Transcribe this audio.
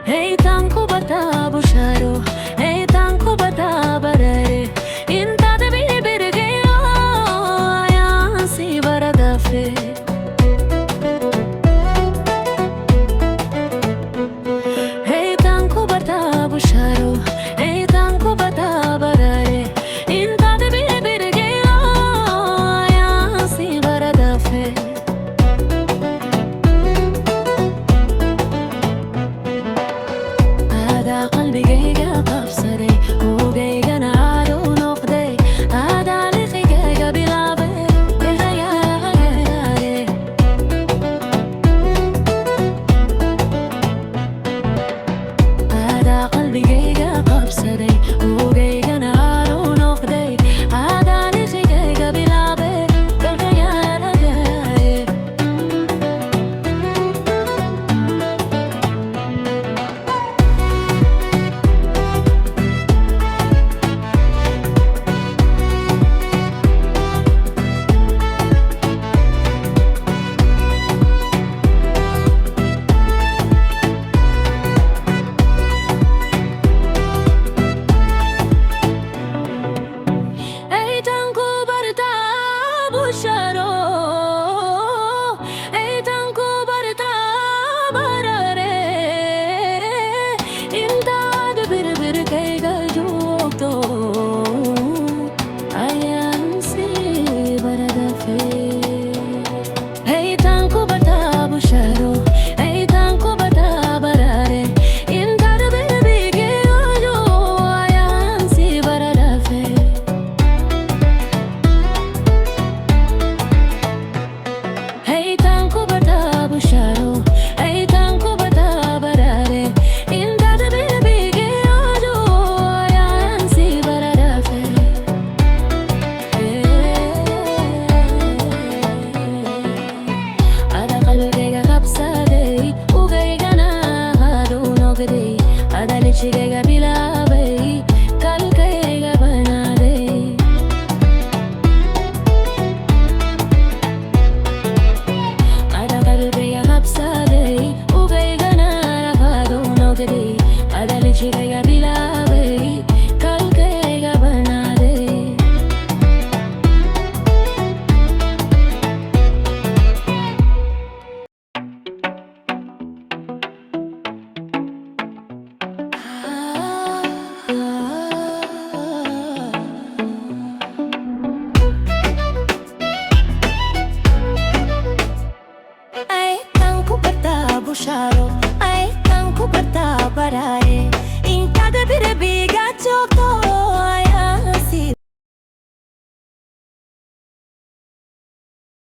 Hey tanku bata busharo, hey tanku bata barare. Inta de bini birge ayansi baradafe. Hey tanku bata busharo, hey tanku bata barare. Inta de bini birge ayansi baradafe. qalbigayga qabsaday ogaygana aad u noqday adaaliqigayga bilaabay irayaaye ada qalbigayga qabsaday ogaygana aad u noqday adaaliqigayga bilaabay irayaaye Eitanku barta busharo, eitanku barta barare. Intaad bir kayga jogto, ayansi baradafe. Eitanku barta busharo, eitanku barta barare. Intaad bir kayga jogto, ayansi baradafe. Hey tanku bata busharo, hey tanku bata barare. Inta de bini bige ojo ayansi baradafe. Ada qalbigayga qabsaday ogaygana aad u noqday adalichigayga bilaabay kalkayga banaaday. Ada qalbigayga qabsaday ogaygana aad u noqday adalichigayga bilaabay kalkayga banaaday. Ay tanku bata busharo, ay tanku bata barare.